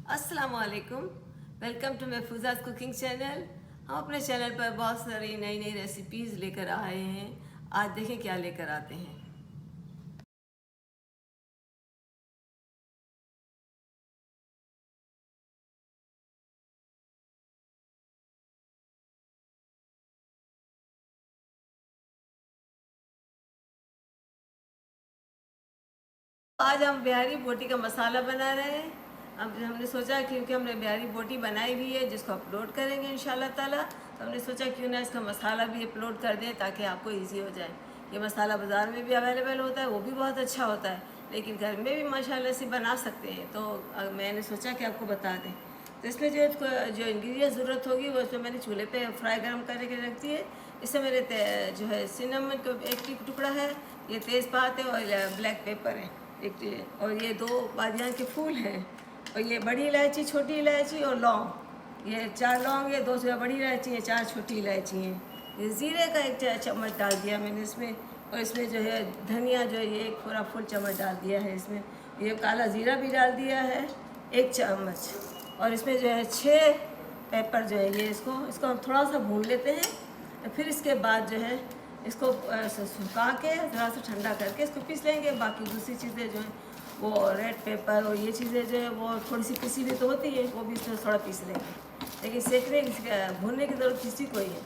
अस्सलाम वालेकुम। Welcome to Mahfuza's cooking channel. हम अपने चैनल पर बहुत सारी नई नई रेसिपीज़ लेकर आए हैं। आज देखें क्या लेकर आते हैं। आज हम बिहारी बोटी का मसाला बना रहे हैं। अब हमने सोचा क्योंकि हमने बिहारी बोटी बनाई भी है जिसको अपलोड करेंगे इंशाल्लाह ताला, तो हमने सोचा क्यों ना इसका मसाला भी अपलोड कर दें ताकि आपको इजी हो जाए। ये मसाला बाज़ार में भी अवेलेबल होता है, वो भी बहुत अच्छा होता है, लेकिन घर में भी माशाल्लाह से बना सकते हैं। तो मैंने सोचा कि आपको बता दें। तो इसमें जो इंग्रेडिएंट ज़रूरत होगी वो इसमें मैंने चूल्हे पे फ्राई गर्म करके रख दी है। इससे मेरे जो है सिनेमन का एक टुकड़ा है, ये तेज़पात है और ब्लैक पेपर है एक, और ये 2 बादियान के फूल हैं, और ये बड़ी इलायची, छोटी इलायची और लौंग, ये 4 लौंग है, 2 बड़ी इलायची है, 4 छोटी इलायची हैं। ये ज़ीरे का 1 चम्मच डाल दिया मैंने इसमें, और इसमें जो है धनिया जो है ये 1 पूरा फुल चम्मच डाल दिया है इसमें। ये काला ज़ीरा भी डाल दिया है 1 चम्मच, और इसमें जो है 6 पेपर जो है ये इसको हम थोड़ा सा भून लेते हैं। फिर इसके बाद जो है इसको सुखा के थोड़ा सा ठंडा करके इसको पीस लेंगे। बाकी दूसरी चीज़ें जो हैं वो रेड पेपर और ये चीज़ें जो है वो थोड़ी सी पिसी हुई तो होती है, वो भी इसमें थोड़ा पीस लेंगे, लेकिन सेकने भूनने की ज़रूरत किसी को ही है।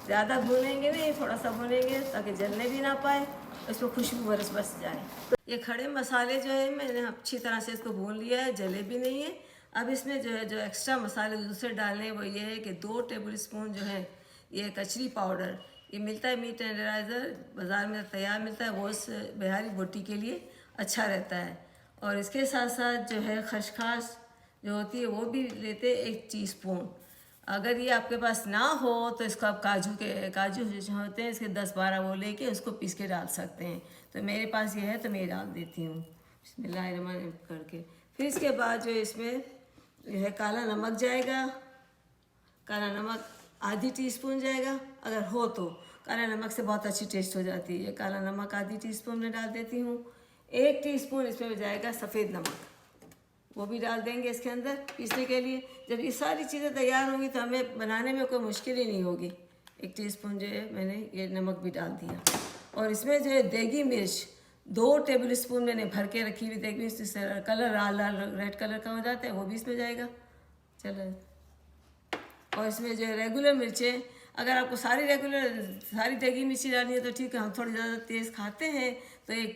ज़्यादा भूनेंगे नहीं, थोड़ा सा भूनेंगे ताकि जलने भी ना पाए, इसमें खुशबू बस जाए। ये खड़े मसाले जो है मैंने अच्छी तरह से इसको भून लिया है, जले भी नहीं है। अब इसमें जो एक्स्ट्रा मसाले दूसरे डालने हैं वो ये है कि 2 टेबल स्पून जो है ये कचरी पाउडर, ये मिलता है मीट टेंडराइज़र बाज़ार में तैयार मिलता है, वो इस बिहारी बोटी के लिए अच्छा रहता है। और इसके साथ साथ जो है खसखस जो होती है वो भी लेते 1 टीस्पून। अगर ये आपके पास ना हो तो इसको आप काजू जो होते हैं इसके 10-12 वो लेके उसको पीस के डाल सकते हैं। तो मेरे पास ये है तो मैं ये डाल देती हूँ बिस्मिल्लाहिर्रहमानिर्रहीम करके। फिर इसके बाद जो इसमें जो है काला नमक जाएगा, काला नमक आधी टीस्पून जाएगा, अगर हो तो काला नमक से बहुत अच्छी टेस्ट हो जाती है। काला नमक आधी टीस्पून में डाल देती हूँ। 1 टीस्पून इसमें जाएगा सफ़ेद नमक, वो भी डाल देंगे इसके अंदर पीसने के लिए। जब ये सारी चीज़ें तैयार होंगी तो हमें बनाने में कोई मुश्किल ही नहीं होगी। 1 टीस्पून जो है मैंने ये नमक भी डाल दिया, और इसमें जो है देगी मिर्च 2 टेबल स्पून मैंने भर के रखी हुई देगी मिर्च, जिससे कलर लाल लाल रेड कलर का हो जाता है, वो भी इसमें जाएगा। चलो, और इसमें जो है रेगुलर मिर्चें, अगर आपको सारी देगी मिर्ची डालनी है तो ठीक है, हम थोड़ी ज़्यादा तेज़ खाते हैं तो 1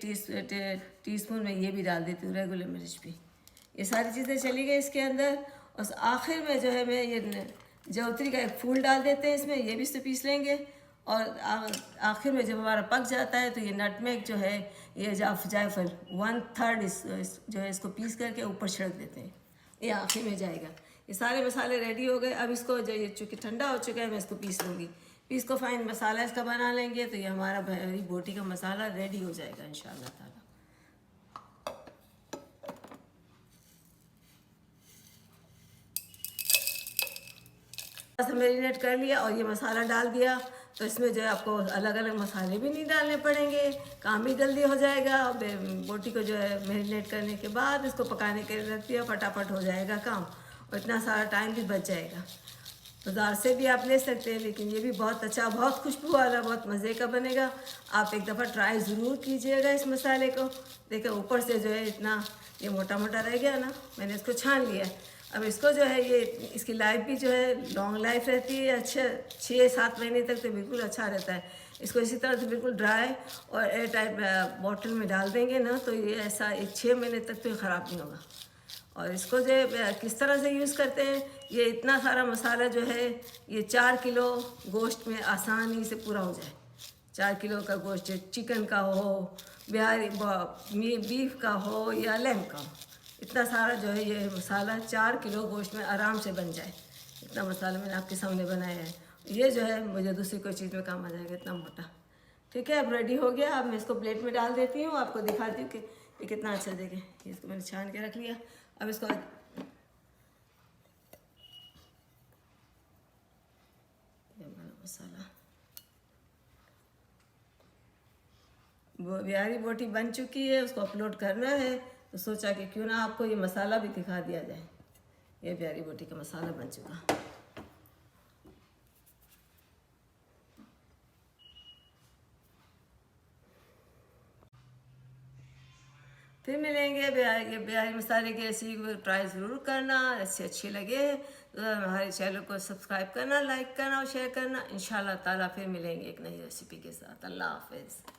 टीस्पून में ये भी डाल देती हूँ रेगुलर मिर्च भी। ये सारी चीज़ें चली गई इसके अंदर, और आखिर में जो है मैं ये जवतरी का 1 फूल डाल देते हैं इसमें, ये भी इससे पीस लेंगे। और आखिर में जब हमारा पक जाता है तो ये नटमेग जो है ये जायफल 1/3 जो है इसको पीस करके ऊपर छिड़क देते हैं, ये आखिर में जाएगा। ये सारे मसाले रेडी हो गए। अब इसको जो ये चूँकि ठंडा हो चुका है मैं इसको पीस लूँगी। पीस को फाइन मसाला इसका बना लेंगे तो ये हमारा बिहारी बोटी का मसाला रेडी हो जाएगा इंशाल्लाह ताला। मैरिनेट कर लिया और ये मसाला डाल दिया, तो इसमें जो है आपको अलग अलग मसाले भी नहीं डालने पड़ेंगे, काम भी जल्दी हो जाएगा। बोटी को जो है मैरिनेट करने के बाद इसको पकाने के लिए रख दिया, फटाफट हो जाएगा काम, और इतना सारा टाइम भी बच जाएगा। बाज़ार से भी आप ले सकते हैं, लेकिन ये भी बहुत अच्छा, बहुत खुशबू वाला, बहुत मज़े का बनेगा। आप एक दफ़ा ट्राई ज़रूर कीजिएगा इस मसाले को। देखिए ऊपर से जो है इतना ये मोटा मोटा रह गया ना, मैंने इसको छान लिया। अब इसको जो है ये इसकी लाइफ भी जो है लॉन्ग लाइफ रहती है, अच्छा 6-7 महीने तक तो बिल्कुल अच्छा रहता है। इसको इसी तरह से बिल्कुल ड्राई और एयर टाइट बॉटल में डाल देंगे ना तो ये ऐसा 6 महीने तक तो ये ख़राब नहीं होगा। और इसको जो किस तरह से यूज़ करते हैं, ये इतना सारा मसाला जो है ये 4 किलो गोश्त में आसानी से पूरा हो जाए। 4 किलो का गोश्त चिकन का हो, बीफ का हो या लैम का हो, इतना सारा जो है ये मसाला 4 किलो गोश्त में आराम से बन जाए। इतना मसाला मैंने आपके सामने बनाया है। ये जो है मुझे दूसरी कोई चीज़ में काम आ जाएगा, इतना मोटा। ठीक है, अब रेडी हो गया। अब मैं इसको प्लेट में डाल देती हूँ, आपको दिखाती हूँ कि ये कितना अच्छा देखें। इसको मैंने छान के रख लिया। अब इसको मसाला बिहारी बोटी बन चुकी है, उसको अपलोड करना है तो सोचा कि क्यों ना आपको ये मसाला भी दिखा दिया जाए। ये बिहारी बोटी का मसाला बन चुका। फिर मिलेंगे। बिहारी मसाले की ऐसी ट्राई ज़रूर करना, ऐसे अच्छे लगे तो हमारे चैनल को सब्सक्राइब करना, लाइक करना और शेयर करना। इंशाल्लाह ताला फिर मिलेंगे एक नई रेसिपी के साथ। अल्लाह हाफिज़।